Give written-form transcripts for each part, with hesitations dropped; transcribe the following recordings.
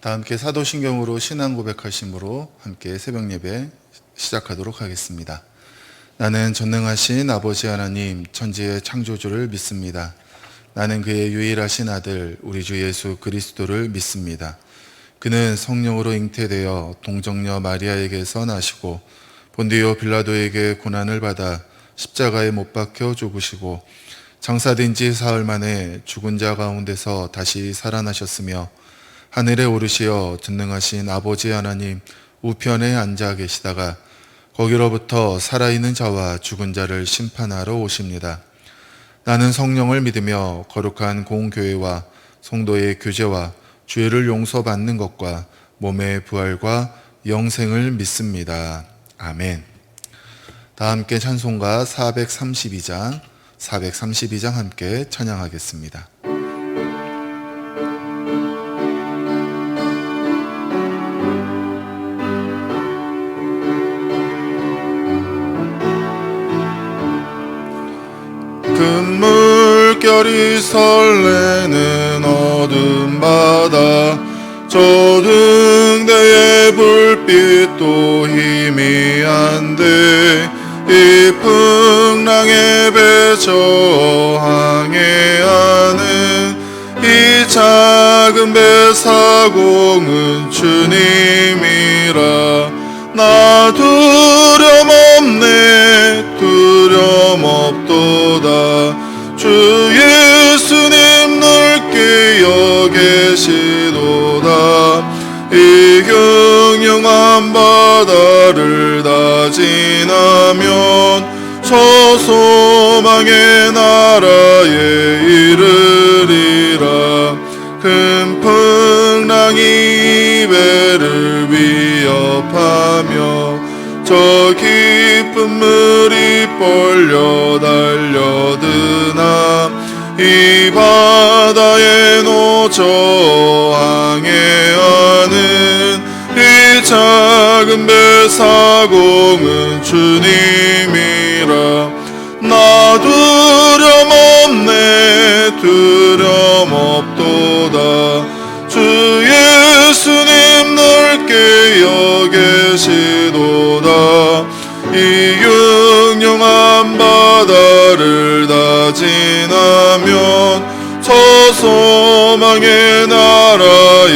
다 함께 사도신경으로 신앙 고백하심으로 함께 새벽 예배 시작하도록 하겠습니다. 나는 전능하신 아버지 하나님 천지의 창조주를 믿습니다. 나는 그의 유일하신 아들 우리 주 예수 그리스도를 믿습니다. 그는 성령으로 잉태되어 동정녀 마리아에게서 나시고 본디오 빌라도에게 고난을 받아 십자가에 못 박혀 죽으시고 장사된 지 사흘 만에 죽은 자 가운데서 다시 살아나셨으며 하늘에 오르시어 전능하신 아버지 하나님 우편에 앉아 계시다가 거기로부터 살아있는 자와 죽은 자를 심판하러 오십니다. 나는 성령을 믿으며 거룩한 공교회와 성도의 교제와 죄를 용서받는 것과 몸의 부활과 영생을 믿습니다. 아멘. 다 함께 찬송가 432장 함께 찬양하겠습니다. 큰 물결이 설레는 어둠 바다 저등대의 불빛도 희미한데 이 풍랑에 배저 항해하는 이 작은 배 사공은 주님이라 나 두려움 없도다 주 예수님 늘 깨어 계시도다 이 경영한 바다를 다 지나면 저 소망의 나라에 이르리라. 큰 풍랑이 배를 위협하며 저 깊은 물이 벌려 달려드나 이 바다에 놓쳐 항해하는 이 작은 배 사공은 주님이라. 나 두려움 없네 두려움 없도다. 주 예수님 넓게 여기시도다. 이 영영한 바다를 다 지나면 저 소망의 나라에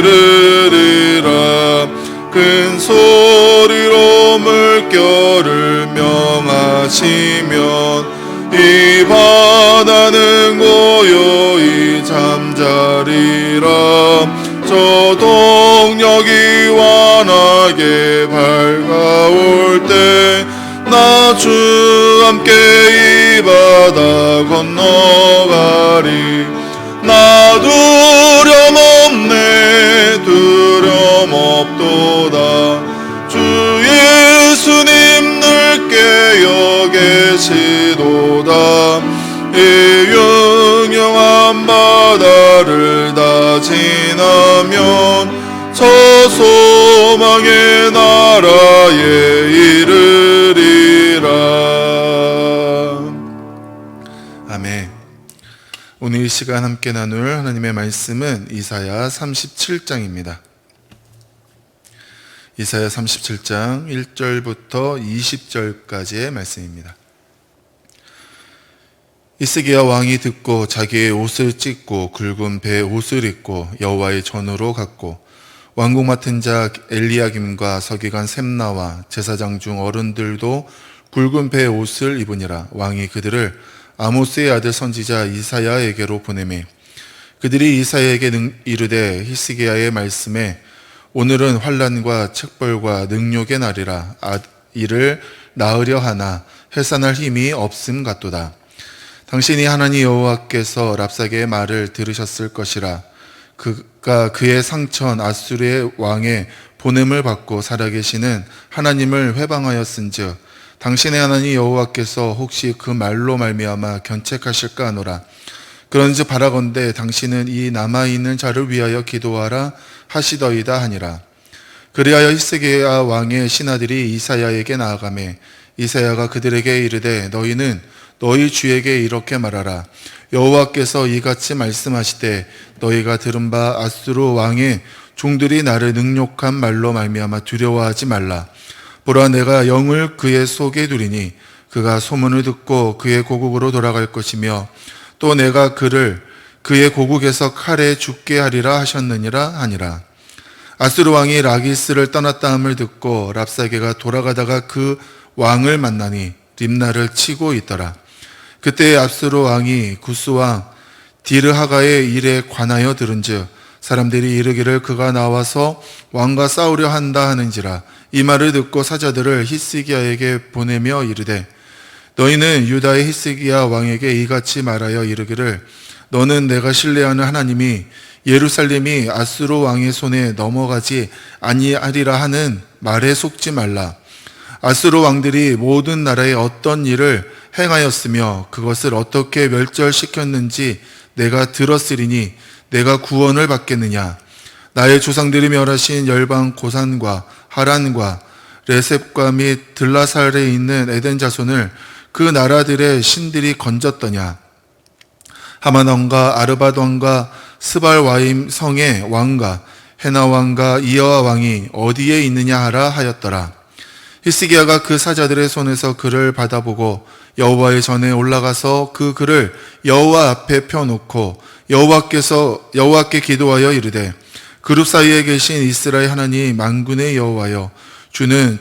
이르리라. 큰 소리로 물결을 명하시면 이 바다는 고요히 잠자리라. 저 동력이 완하게 밝아올 때 나 주 함께 이 바다 건너가리. 나 두려움 없네 두려움 없도다. 주 예수님 넓게 여기시도다. 이 영영한 바다를 다 지나면 저 소망의 나라에 이르리라. 아멘. 오늘 이 시간 함께 나눌 하나님의 말씀은 이사야 37장입니다. 이사야 37장 1절부터 20절까지의 말씀입니다. 히스기야 왕이 듣고 자기의 옷을 찢고 굵은 배 옷을 입고 여호와의 전으로 갔고 왕궁 맡은 자 엘리야김과 서기관 셈나와 제사장 중 어른들도 굵은 배 옷을 입으니라. 왕이 그들을 아모스의 아들 선지자 이사야에게로 보내매 그들이 이사야에게 이르되 히스기야의 말씀에 오늘은 환난과 책벌과 능욕의 날이라. 이를 낳으려 하나 해산할 힘이 없음 같도다. 당신이 하나님 여호와께서 랍사게의 말을 들으셨을 것이라. 그가 그의 상천 아수르의 왕의 보냄을 받고 살아계시는 하나님을 회방하였은즉 당신의 하나님 여호와께서 혹시 그 말로 말미암아 견책하실까 하노라. 그런즉 바라건대 당신은 이 남아있는 자를 위하여 기도하라 하시더이다 하니라. 그리하여 히스기야 왕의 신하들이 이사야에게 나아가매 이사야가 그들에게 이르되 너희는 너희 주에게 이렇게 말하라. 여호와께서 이같이 말씀하시되 너희가 들은 바 아수르 왕의 종들이 나를 능욕한 말로 말미암아 두려워하지 말라. 보라 내가 영을 그의 속에 두리니 그가 소문을 듣고 그의 고국으로 돌아갈 것이며 또 내가 그를 그의 고국에서 칼에 죽게 하리라 하셨느니라 하니라. 아수르 왕이 라기스를 떠났다 함을 듣고 랍사게가 돌아가다가 그 왕을 만나니 림나를 치고 있더라. 그때 아수르 왕이 구스왕 디르하가의 일에 관하여 들은즉 사람들이 이르기를 그가 나와서 왕과 싸우려 한다 하는지라. 이 말을 듣고 사자들을 히스기야에게 보내며 이르되 너희는 유다의 히스기야 왕에게 이같이 말하여 이르기를 너는 내가 신뢰하는 하나님이 예루살렘이 아수르 왕의 손에 넘어가지 아니하리라 하는 말에 속지 말라. 아수르 왕들이 모든 나라에 어떤 일을 행하였으며 그것을 어떻게 멸절시켰는지 내가 들었으리니 내가 구원을 받겠느냐. 나의 조상들이 멸하신 열방 고산과 하란과 레셉과 및 들라살에 있는 에덴 자손을 그 나라들의 신들이 건졌더냐. 하만 왕과 아르밧 왕과 스발와임 성의 왕과 헤나 왕과 이여와 왕이 어디에 있느냐 하라 하였더라. 히스기야가 그 사자들의 손에서 그를 받아보고 여호와의 전에 올라가서 그 글을 여호와 앞에 펴놓고 여호와께 기도하여 이르되 그룹 사이에 계신 이스라엘 하나님 만군의 여호와여 주는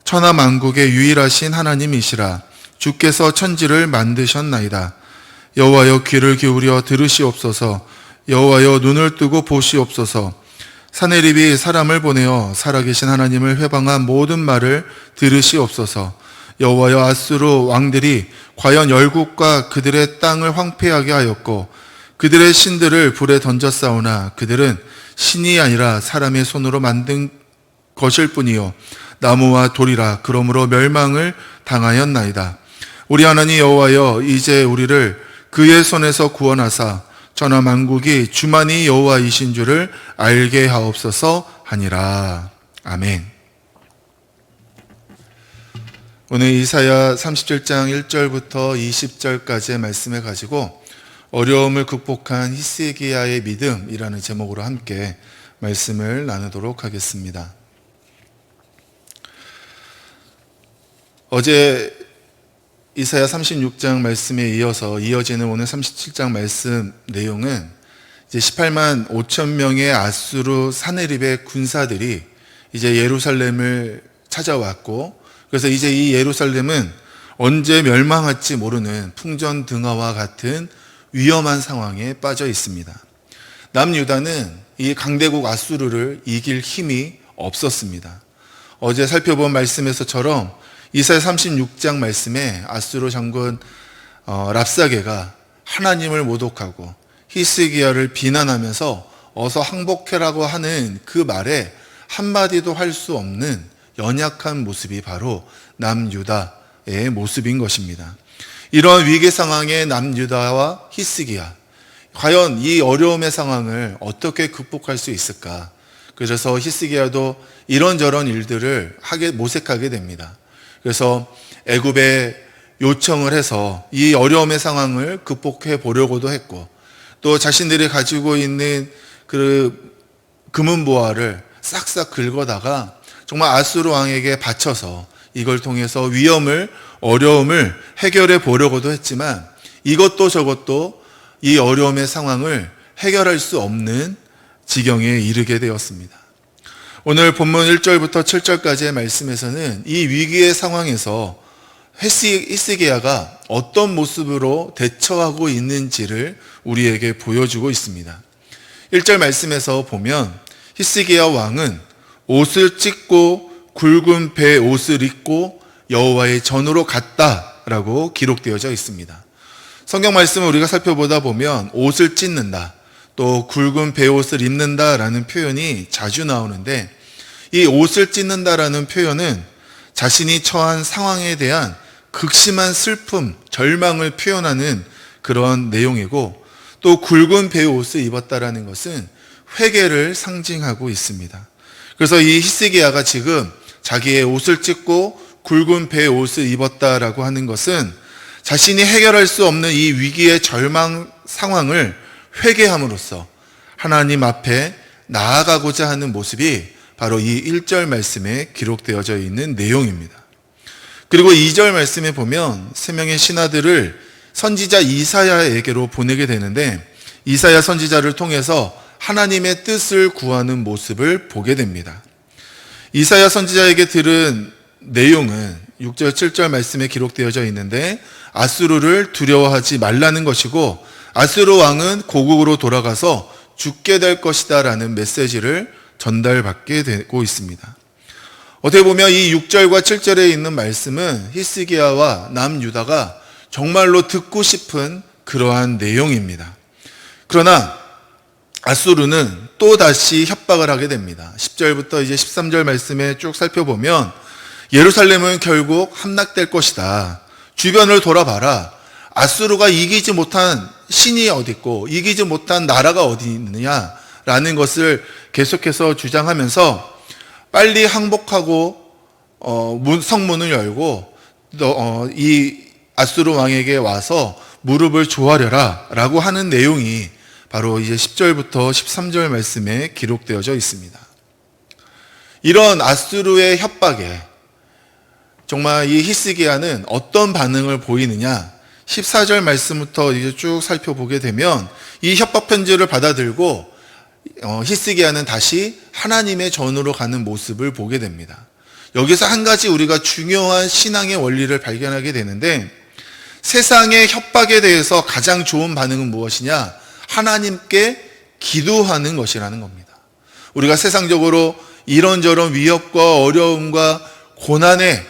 천하 만국의 유일하신 하나님이시라. 주께서 천지를 만드셨나이다. 여호와여 귀를 기울여 들으시옵소서. 여호와여 눈을 뜨고 보시옵소서. 사네립이 사람을 보내어 살아계신 하나님을 회방한 모든 말을 들으시옵소서. 여호와여, 아수르 왕들이 과연 열국과 그들의 땅을 황폐하게 하였고 그들의 신들을 불에 던졌사오나 그들은 신이 아니라 사람의 손으로 만든 것일 뿐이요 나무와 돌이라. 그러므로 멸망을 당하였나이다. 우리 하나님 여호와여, 이제 우리를 그의 손에서 구원하사 전하 만국이 주만이 여호와이신 줄을 알게 하옵소서 하니라. 아멘. 오늘 이사야 37장 1절부터 20절까지의 말씀을 가지고 어려움을 극복한 히스기야의 믿음이라는 제목으로 함께 말씀을 나누도록 하겠습니다. 어제 이사야 36장 말씀에 이어서 이어지는 오늘 37장 말씀 내용은 이제 18만 5천 명의 아수르 사네립의 군사들이 이제 예루살렘을 찾아왔고, 그래서 이제 이 예루살렘은 언제 멸망할지 모르는 풍전등화와 같은 위험한 상황에 빠져 있습니다. 남유다는 이 강대국 아수르를 이길 힘이 없었습니다. 어제 살펴본 말씀에서처럼 이사야 36장 말씀에 아수르 장군 랍사게가 하나님을 모독하고 히스기야를 비난하면서 어서 항복해라고 하는 그 말에 한마디도 할 수 없는 연약한 모습이 바로 남유다의 모습인 것입니다. 이런 위기 상황에 남유다와 히스기야, 과연 이 어려움의 상황을 어떻게 극복할 수 있을까? 그래서 히스기야도 이런저런 일들을 모색하게 됩니다. 그래서 애굽에 요청을 해서 이 어려움의 상황을 극복해 보려고도 했고, 또 자신들이 가지고 있는 그 금은보화를 싹싹 긁어다가 정말 아수르 왕에게 바쳐서 이걸 통해서 어려움을 해결해 보려고도 했지만 이것도 저것도 이 어려움의 상황을 해결할 수 없는 지경에 이르게 되었습니다. 오늘 본문 1절부터 7절까지의 말씀에서는 이 위기의 상황에서 히스기야가 어떤 모습으로 대처하고 있는지를 우리에게 보여주고 있습니다. 1절 말씀에서 보면 히스기야 왕은 옷을 찢고 굵은 배 옷을 입고 여호와의 전으로 갔다라고 기록되어져 있습니다. 성경 말씀을 우리가 살펴보다 보면 옷을 찢는다, 또 굵은 배옷을 입는다라는 표현이 자주 나오는데, 이 옷을 찢는다라는 표현은 자신이 처한 상황에 대한 극심한 슬픔, 절망을 표현하는 그런 내용이고, 또 굵은 배옷을 입었다라는 것은 회개를 상징하고 있습니다. 그래서 이 히스기야가 지금 자기의 옷을 찢고 굵은 배옷을 입었다라고 하는 것은 자신이 해결할 수 없는 이 위기의 절망 상황을 회개함으로써 하나님 앞에 나아가고자 하는 모습이 바로 이 1절 말씀에 기록되어져 있는 내용입니다. 그리고 2절 말씀에 보면 세 명의 신하들을 선지자 이사야에게로 보내게 되는데, 이사야 선지자를 통해서 하나님의 뜻을 구하는 모습을 보게 됩니다. 이사야 선지자에게 들은 내용은 6절, 7절 말씀에 기록되어져 있는데, 아수르를 두려워하지 말라는 것이고 아수르 왕은 고국으로 돌아가서 죽게 될 것이다 라는 메시지를 전달받게 되고 있습니다. 어떻게 보면 이 6절과 7절에 있는 말씀은 히스기야와 남유다가 정말로 듣고 싶은 그러한 내용입니다. 그러나 아수르는 또다시 협박을 하게 됩니다. 10절부터 이제 13절 말씀에 쭉 살펴보면 예루살렘은 결국 함락될 것이다. 주변을 돌아봐라. 아수르가 이기지 못한 신이 어디 있고 이기지 못한 나라가 어디 있느냐라는 것을 계속해서 주장하면서 빨리 항복하고 성문을 열고 이 아수르 왕에게 와서 무릎을 조아려라 라고 하는 내용이 바로 이제 10절부터 13절 말씀에 기록되어져 있습니다. 이런 아수르의 협박에 정말 이 히스기야는 어떤 반응을 보이느냐, 14절 말씀부터 이제 쭉 살펴보게 되면 이 협박 편지를 받아들고 히스기야는 다시 하나님의 전으로 가는 모습을 보게 됩니다. 여기서 한 가지 우리가 중요한 신앙의 원리를 발견하게 되는데, 세상의 협박에 대해서 가장 좋은 반응은 무엇이냐? 하나님께 기도하는 것이라는 겁니다. 우리가 세상적으로 이런저런 위협과 어려움과 고난의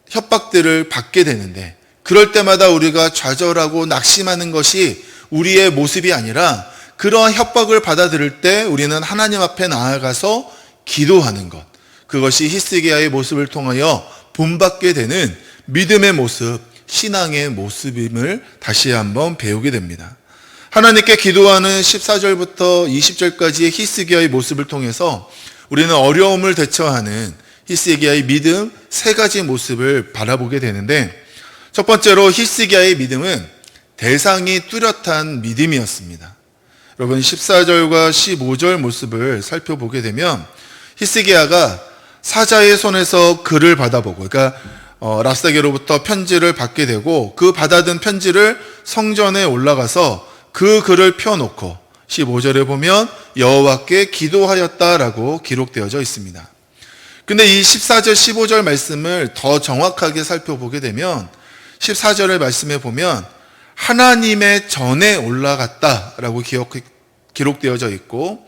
협박들을 받게 되는데, 그럴 때마다 우리가 좌절하고 낙심하는 것이 우리의 모습이 아니라, 그러한 협박을 받아들일 때 우리는 하나님 앞에 나아가서 기도하는 것, 그것이 히스기야의 모습을 통하여 본받게 되는 믿음의 모습, 신앙의 모습임을 다시 한번 배우게 됩니다. 하나님께 기도하는 14절부터 20절까지의 히스기야의 모습을 통해서 우리는 어려움을 대처하는 히스기야의 믿음 세 가지 모습을 바라보게 되는데, 첫 번째로 히스기야의 믿음은 대상이 뚜렷한 믿음이었습니다. 여러분, 14절과 15절 모습을 살펴보게 되면 히스기야가 사자의 손에서 글을 받아보고, 그러니까 랍사게로부터 편지를 받게 되고, 그 받아든 편지를 성전에 올라가서 그 글을 펴놓고 15절에 보면 여호와께 기도하였다라고 기록되어져 있습니다. 근데 이 14절 15절 말씀을 더 정확하게 살펴보게 되면 14절의 말씀에 보면 하나님의 전에 올라갔다라고 기록되어져 있고,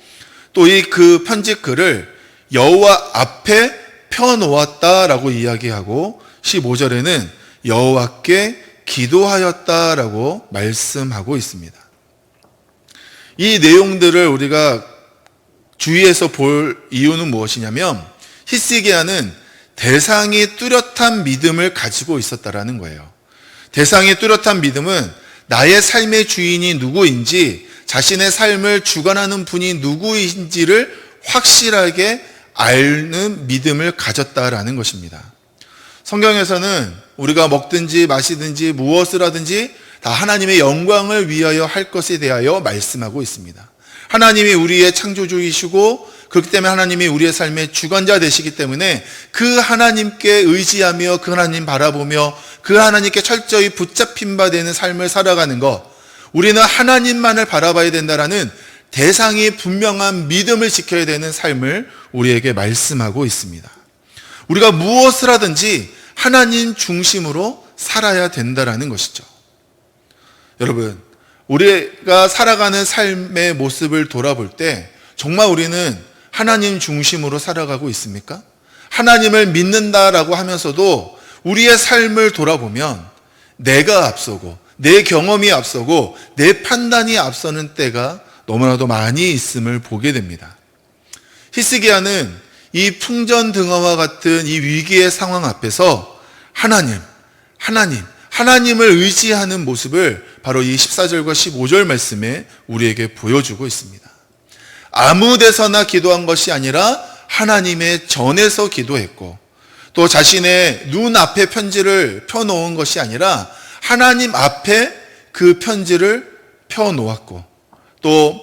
또 이 그 편지 글을 여호와 앞에 펴놓았다라고 이야기하고, 15절에는 여호와께 기도하였다라고 말씀하고 있습니다. 이 내용들을 우리가 주의해서 볼 이유는 무엇이냐면, 히스기야는 대상이 뚜렷한 믿음을 가지고 있었다라는 거예요. 대상이 뚜렷한 믿음은 나의 삶의 주인이 누구인지, 자신의 삶을 주관하는 분이 누구인지를 확실하게 아는 믿음을 가졌다라는 것입니다. 성경에서는 우리가 먹든지 마시든지 무엇을 하든지 다 하나님의 영광을 위하여 할 것에 대하여 말씀하고 있습니다. 하나님이 우리의 창조주이시고, 그렇기 때문에 하나님이 우리의 삶의 주관자 되시기 때문에 그 하나님께 의지하며 그 하나님 바라보며 그 하나님께 철저히 붙잡힌 바 되는 삶을 살아가는 것, 우리는 하나님만을 바라봐야 된다라는 대상이 분명한 믿음을 지켜야 되는 삶을 우리에게 말씀하고 있습니다. 우리가 무엇을 하든지 하나님 중심으로 살아야 된다라는 것이죠. 여러분, 우리가 살아가는 삶의 모습을 돌아볼 때 정말 우리는 하나님 중심으로 살아가고 있습니까? 하나님을 믿는다라고 하면서도 우리의 삶을 돌아보면 내가 앞서고 내 경험이 앞서고 내 판단이 앞서는 때가 너무나도 많이 있음을 보게 됩니다. 히스기야는 이 풍전등화와 같은 이 위기의 상황 앞에서 하나님을 의지하는 모습을 바로 이 14절과 15절 말씀에 우리에게 보여주고 있습니다. 아무 데서나 기도한 것이 아니라 하나님의 전에서 기도했고, 또 자신의 눈앞에 편지를 펴놓은 것이 아니라 하나님 앞에 그 편지를 펴놓았고, 또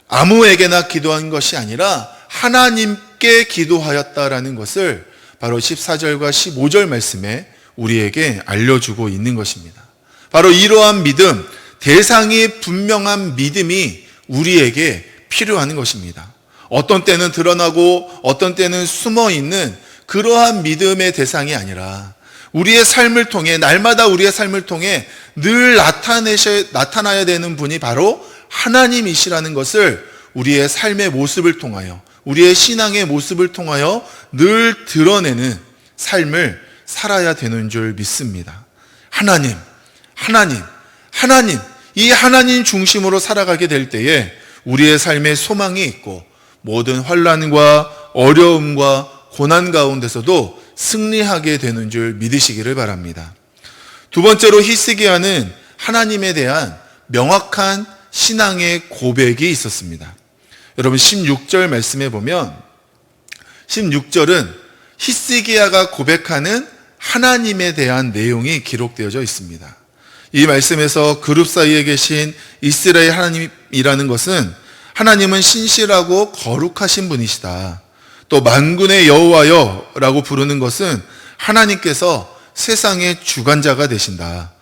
아무에게나 기도한 것이 아니라 하나님께 기도하였다라는 것을 바로 14절과 15절 말씀에 우리에게 알려주고 있는 것입니다. 바로 이러한 믿음, 대상이 분명한 믿음이 우리에게 필요한 것입니다. 어떤 때는 드러나고 어떤 때는 숨어있는 그러한 믿음의 대상이 아니라 우리의 삶을 통해, 날마다 우리의 삶을 통해 늘 나타나야 되는 분이 바로 하나님이시라는 것을 우리의 삶의 모습을 통하여, 우리의 신앙의 모습을 통하여 늘 드러내는 삶을 살아야 되는 줄 믿습니다. 이 하나님 중심으로 살아가게 될 때에 우리의 삶에 소망이 있고, 모든 환난과 어려움과 고난 가운데서도 승리하게 되는 줄 믿으시기를 바랍니다. 두 번째로 히스기야는 하나님에 대한 명확한 신앙의 고백이 있었습니다. 여러분, 16절 말씀해 보면 16절은 히스기야가 고백하는 하나님에 대한 내용이 기록되어져 있습니다. 이 말씀에서 그룹 사이에 계신 이스라엘 하나님이라는 것은, 하나님은 신실하고 거룩하신 분이시다. 또 만군의 여호와여 라고 부르는 것은 하나님께서 세상의 주관자가 되신다.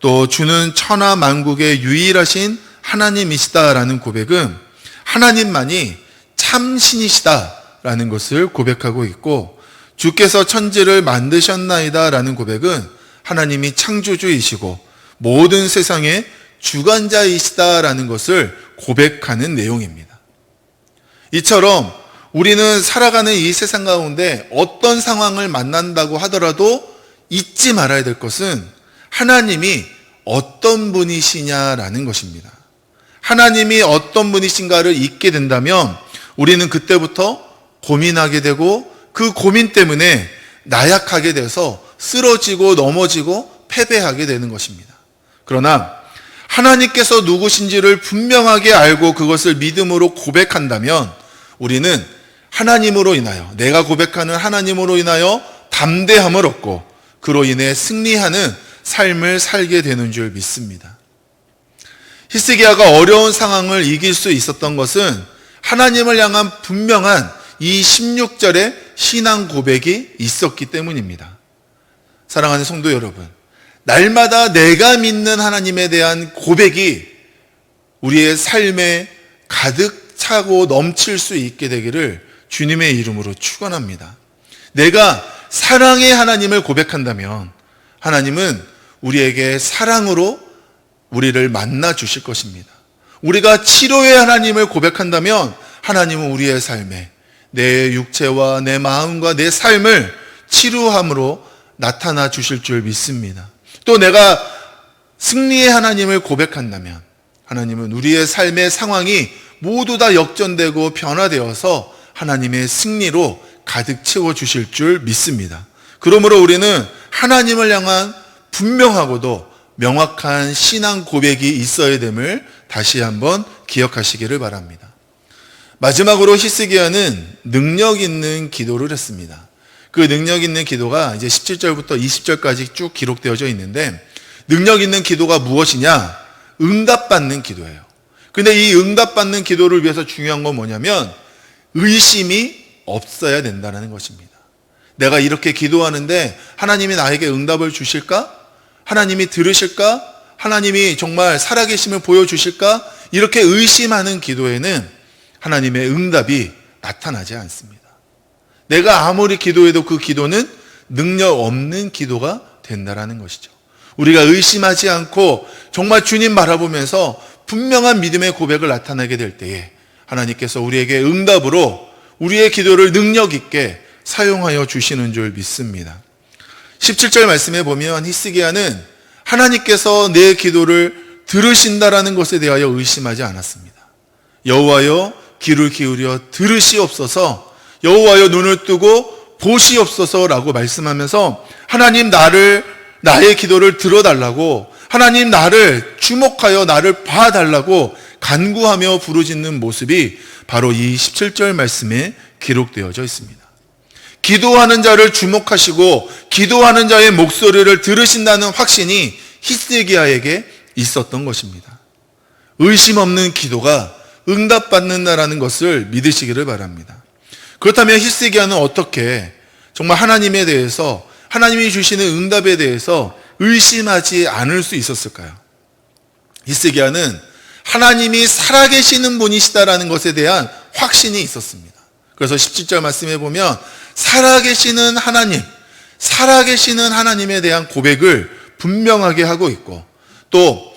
또 주는 천하 만국의 유일하신 하나님이시다라는 고백은 하나님만이 참신이시다라는 것을 고백하고 있고, 주께서 천지를 만드셨나이다라는 고백은 하나님이 창조주이시고 모든 세상의 주관자이시다라는 것을 고백하는 내용입니다. 이처럼 우리는 살아가는 이 세상 가운데 어떤 상황을 만난다고 하더라도 잊지 말아야 될 것은 하나님이 어떤 분이시냐라는 것입니다. 하나님이 어떤 분이신가를 잊게 된다면 우리는 그때부터 고민하게 되고 그 고민 때문에 나약하게 돼서 쓰러지고 넘어지고 패배하게 되는 것입니다. 그러나 하나님께서 누구신지를 분명하게 알고 그것을 믿음으로 고백한다면 우리는 하나님으로 인하여, 내가 고백하는 하나님으로 인하여 담대함을 얻고 그로 인해 승리하는 삶을 살게 되는 줄 믿습니다. 히스기야가 어려운 상황을 이길 수 있었던 것은 하나님을 향한 분명한 이 16절의 신앙 고백이 있었기 때문입니다. 사랑하는 성도 여러분, 날마다 내가 믿는 하나님에 대한 고백이 우리의 삶에 가득 차고 넘칠 수 있게 되기를 주님의 이름으로 축원합니다. 내가 사랑의 하나님을 고백한다면 하나님은 우리에게 사랑으로 우리를 만나 주실 것입니다. 우리가 치료의 하나님을 고백한다면 하나님은 우리의 삶에 내 육체와 내 마음과 내 삶을 치료함으로 나타나 주실 줄 믿습니다. 또 내가 승리의 하나님을 고백한다면 하나님은 우리의 삶의 상황이 모두 다 역전되고 변화되어서 하나님의 승리로 가득 채워주실 줄 믿습니다. 그러므로 우리는 하나님을 향한 분명하고도 명확한 신앙 고백이 있어야 됨을 다시 한번 기억하시기를 바랍니다. 마지막으로 히스기야는 능력 있는 기도를 했습니다. 그 능력 있는 기도가 이제 17절부터 20절까지 쭉 기록되어져 있는데, 능력 있는 기도가 무엇이냐? 응답받는 기도예요. 근데 이 응답받는 기도를 위해서 중요한 건 뭐냐면 의심이 없어야 된다는 것입니다. 내가 이렇게 기도하는데 하나님이 나에게 응답을 주실까? 하나님이 들으실까? 하나님이 정말 살아계심을 보여주실까? 이렇게 의심하는 기도에는 하나님의 응답이 나타나지 않습니다. 내가 아무리 기도해도 그 기도는 능력 없는 기도가 된다는 것이죠. 우리가 의심하지 않고 정말 주님 바라보면서 분명한 믿음의 고백을 나타내게 될 때에 하나님께서 우리에게 응답으로 우리의 기도를 능력 있게 사용하여 주시는 줄 믿습니다. 17절 말씀에 보면 히스기야는 하나님께서 내 기도를 들으신다라는 것에 대하여 의심하지 않았습니다. 여호와여 귀를 기울여 들으시옵소서, 여호와여 눈을 뜨고 보시옵소서라고 말씀하면서 하나님 나의 기도를 들어달라고, 하나님 나를 주목하여 나를 봐달라고 간구하며 부르짖는 모습이 바로 이 17절 말씀에 기록되어져 있습니다. 기도하는 자를 주목하시고 기도하는 자의 목소리를 들으신다는 확신이 히스기야에게 있었던 것입니다. 의심 없는 기도가 응답받는다라는 것을 믿으시기를 바랍니다. 그렇다면 히스기야는 어떻게 정말 하나님에 대해서, 하나님이 주시는 응답에 대해서 의심하지 않을 수 있었을까요? 히스기야는 하나님이 살아계시는 분이시다라는 것에 대한 확신이 있었습니다. 그래서 17절 말씀에 보면 살아계시는 하나님에 대한 고백을 분명하게 하고 있고, 또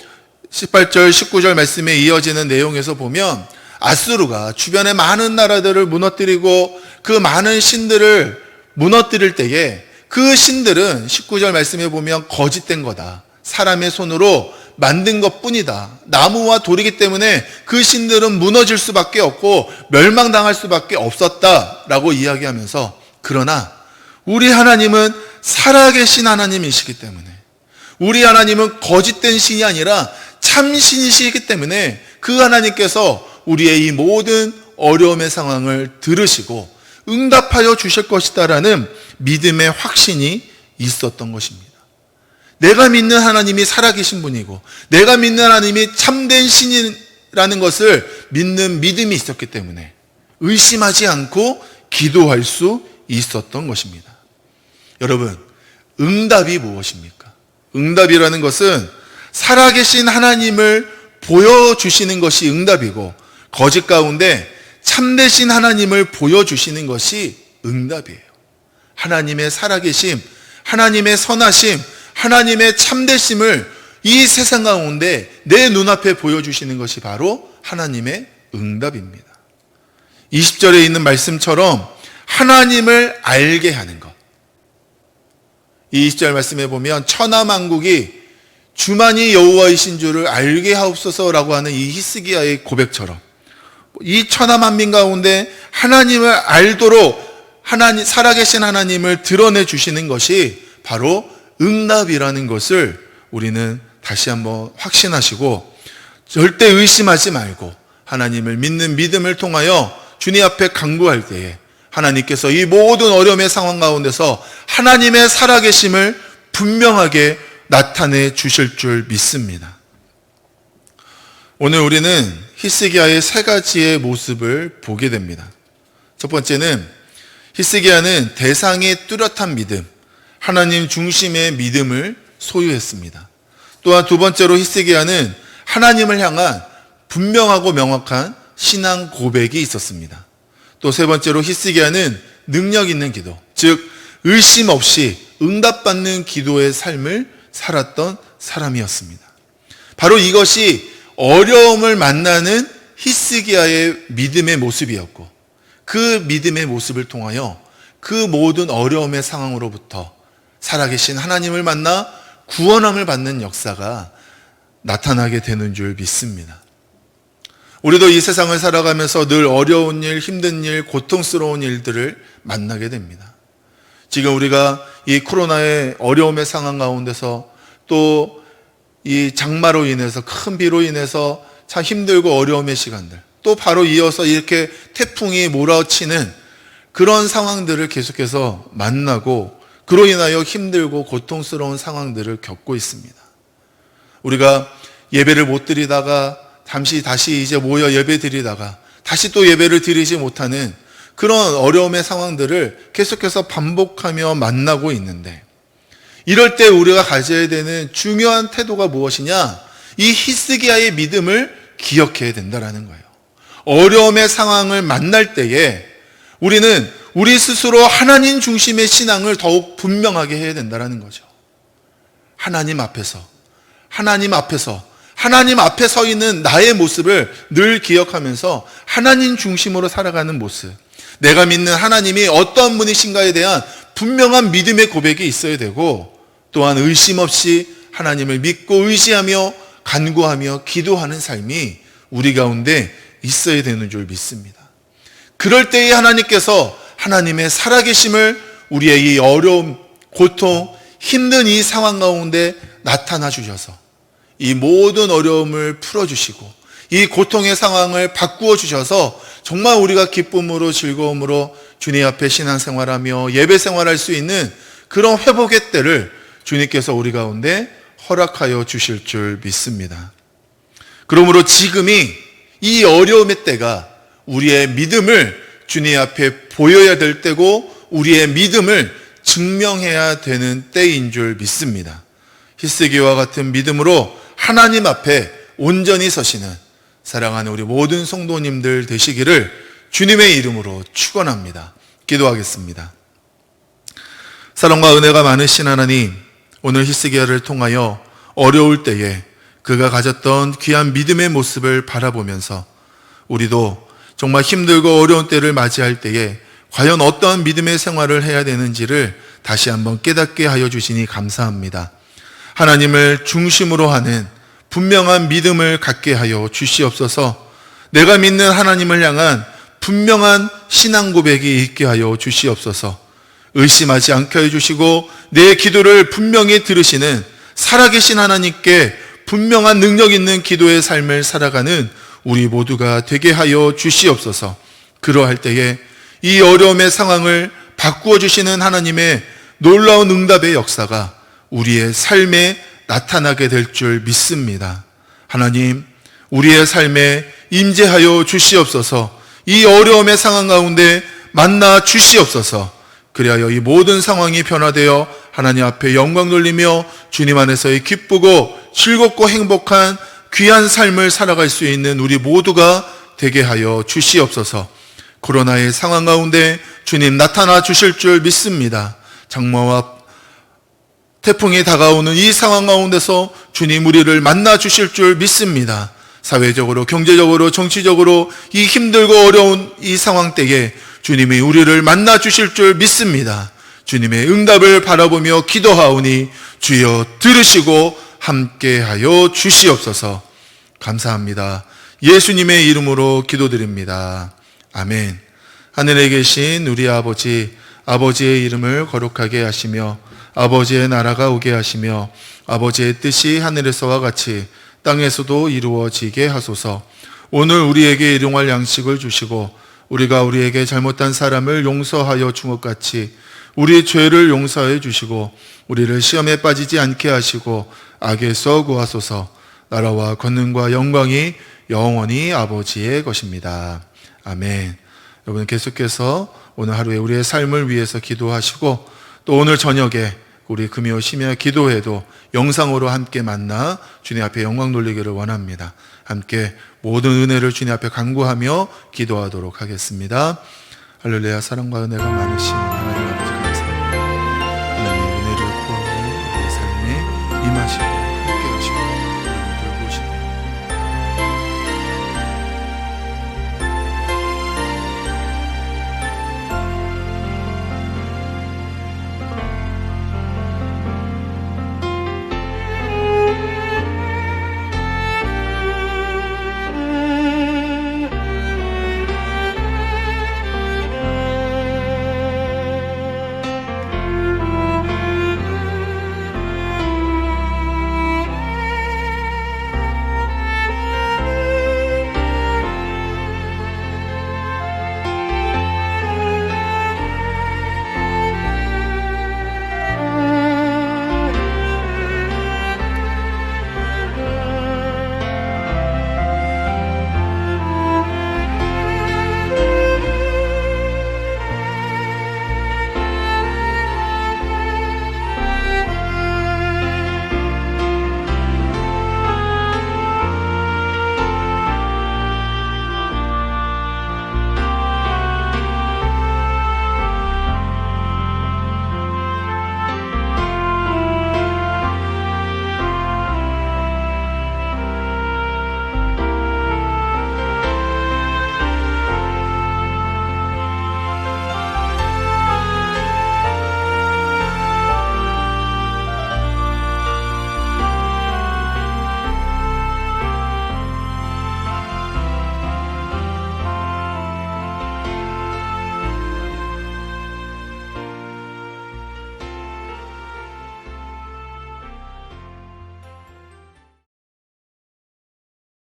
18절, 19절 말씀에 이어지는 내용에서 보면 아수르가 주변의 많은 나라들을 무너뜨리고 그 많은 신들을 무너뜨릴 때에 그 신들은 19절 말씀에 보면 거짓된 거다, 사람의 손으로 만든 것뿐이다, 나무와 돌이기 때문에 그 신들은 무너질 수밖에 없고 멸망당할 수밖에 없었다라고 이야기하면서, 그러나 우리 하나님은 살아계신 하나님이시기 때문에, 우리 하나님은 거짓된 신이 아니라 참신이시기 때문에 그 하나님께서 우리의 이 모든 어려움의 상황을 들으시고 응답하여 주실 것이다라는 믿음의 확신이 있었던 것입니다. 내가 믿는 하나님이 살아계신 분이고 내가 믿는 하나님이 참된 신이라는 것을 믿는 믿음이 있었기 때문에 의심하지 않고 기도할 수 있었던 것입니다. 여러분, 응답이 무엇입니까? 응답이라는 것은 살아계신 하나님을 보여주시는 것이 응답이고, 거짓 가운데 참되신 하나님을 보여주시는 것이 응답이에요. 하나님의 살아계심, 하나님의 선하심, 하나님의 참되심을 이 세상 가운데 내 눈앞에 보여주시는 것이 바로 하나님의 응답입니다. 20절에 있는 말씀처럼 하나님을 알게 하는 것. 이 20절 말씀에 보면 천하만국이 주만이 여호와이신 줄을 알게 하옵소서라고 하는 이 히스기야의 고백처럼 이 천하만민 가운데 하나님을 알도록 살아계신 하나님을 드러내 주시는 것이 바로 응답이라는 것을 우리는 다시 한번 확신하시고 절대 의심하지 말고 하나님을 믿는 믿음을 통하여 주님 앞에 간구할 때에 하나님께서 이 모든 어려움의 상황 가운데서 하나님의 살아계심을 분명하게 나타내 주실 줄 믿습니다. 오늘 우리는 히스기야의 세 가지의 모습을 보게 됩니다. 첫 번째는 히스기야는 대상의 뚜렷한 믿음, 하나님 중심의 믿음을 소유했습니다. 또한 두 번째로 히스기야는 하나님을 향한 분명하고 명확한 신앙 고백이 있었습니다. 또 세 번째로 히스기야는 능력 있는 기도, 즉 의심 없이 응답받는 기도의 삶을 살았던 사람이었습니다. 바로 이것이 어려움을 만나는 히스기야의 믿음의 모습이었고 그 믿음의 모습을 통하여 그 모든 어려움의 상황으로부터 살아계신 하나님을 만나 구원함을 받는 역사가 나타나게 되는 줄 믿습니다. 우리도 이 세상을 살아가면서 늘 어려운 일, 힘든 일, 고통스러운 일들을 만나게 됩니다. 지금 우리가 이 코로나의 어려움의 상황 가운데서 또 이 장마로 인해서 큰 비로 인해서 참 힘들고 어려움의 시간들, 또 바로 이어서 이렇게 태풍이 몰아치는 그런 상황들을 계속해서 만나고 그로 인하여 힘들고 고통스러운 상황들을 겪고 있습니다. 우리가 예배를 못 드리다가 잠시 다시 이제 모여 예배 드리다가 다시 또 예배를 드리지 못하는 그런 어려움의 상황들을 계속해서 반복하며 만나고 있는데 이럴 때 우리가 가져야 되는 중요한 태도가 무엇이냐? 이 히스기야의 믿음을 기억해야 된다라는 거예요. 어려움의 상황을 만날 때에 우리는 우리 스스로 하나님 중심의 신앙을 더욱 분명하게 해야 된다라는 거죠. 하나님 앞에 서 있는 나의 모습을 늘 기억하면서 하나님 중심으로 살아가는 모습, 내가 믿는 하나님이 어떤 분이신가에 대한 분명한 믿음의 고백이 있어야 되고 또한 의심 없이 하나님을 믿고 의지하며 간구하며 기도하는 삶이 우리 가운데 있어야 되는 줄 믿습니다. 그럴 때에 하나님께서 하나님의 살아계심을 우리의 이 어려움, 고통, 힘든 이 상황 가운데 나타나 주셔서 이 모든 어려움을 풀어주시고 이 고통의 상황을 바꾸어 주셔서 정말 우리가 기쁨으로 즐거움으로 주님 앞에 신앙생활하며 예배 생활할 수 있는 그런 회복의 때를 주님께서 우리 가운데 허락하여 주실 줄 믿습니다. 그러므로 지금이 이 어려움의 때가 우리의 믿음을 주님 앞에 보여야 될 때고 우리의 믿음을 증명해야 되는 때인 줄 믿습니다. 히스기야와 같은 믿음으로 하나님 앞에 온전히 서시는 사랑하는 우리 모든 성도님들 되시기를 주님의 이름으로 축원합니다. 기도하겠습니다. 사랑과 은혜가 많으신 하나님, 오늘 히스기야를 통하여 어려울 때에 그가 가졌던 귀한 믿음의 모습을 바라보면서 우리도 정말 힘들고 어려운 때를 맞이할 때에 과연 어떤 믿음의 생활을 해야 되는지를 다시 한번 깨닫게 하여 주시니 감사합니다. 하나님을 중심으로 하는 분명한 믿음을 갖게 하여 주시옵소서. 내가 믿는 하나님을 향한 분명한 신앙 고백이 있게 하여 주시옵소서. 의심하지 않게 해주시고 내 기도를 분명히 들으시는 살아계신 하나님께 분명한 능력 있는 기도의 삶을 살아가는 우리 모두가 되게 하여 주시옵소서. 그러할 때에 이 어려움의 상황을 바꾸어 주시는 하나님의 놀라운 응답의 역사가 우리의 삶에 나타나게 될 줄 믿습니다. 하나님, 우리의 삶에 임재하여 주시옵소서. 이 어려움의 상황 가운데 만나 주시옵소서. 그리하여 이 모든 상황이 변화되어 하나님 앞에 영광 돌리며 주님 안에서의 기쁘고 즐겁고 행복한 귀한 삶을 살아갈 수 있는 우리 모두가 되게 하여 주시옵소서. 코로나의 상황 가운데 주님 나타나 주실 줄 믿습니다. 장마와 태풍이 다가오는 이 상황 가운데서 주님 우리를 만나 주실 줄 믿습니다. 사회적으로, 경제적으로, 정치적으로 이 힘들고 어려운 이 상황 때에 주님이 우리를 만나 주실 줄 믿습니다. 주님의 응답을 바라보며 기도하오니 주여 들으시고 함께하여 주시옵소서. 감사합니다. 예수님의 이름으로 기도드립니다. 아멘. 하늘에 계신 우리 아버지, 아버지의 이름을 거룩하게 하시며 아버지의 나라가 오게 하시며 아버지의 뜻이 하늘에서와 같이 땅에서도 이루어지게 하소서. 오늘 우리에게 일용할 양식을 주시고 우리가 우리에게 잘못한 사람을 용서하여 준 것 같이 우리 죄를 용서해 주시고 우리를 시험에 빠지지 않게 하시고 악에서 구하소서. 나라와 권능과 영광이 영원히 아버지의 것입니다. 아멘. 여러분 계속해서 오늘 하루에 우리의 삶을 위해서 기도하시고 또 오늘 저녁에 우리 금요 심야 기도회도 영상으로 함께 만나 주님 앞에 영광 돌리기를 원합니다. 함께 모든 은혜를 주님 앞에 간구하며 기도하도록 하겠습니다. 할렐루야. 사랑과 은혜가 많으신 하나님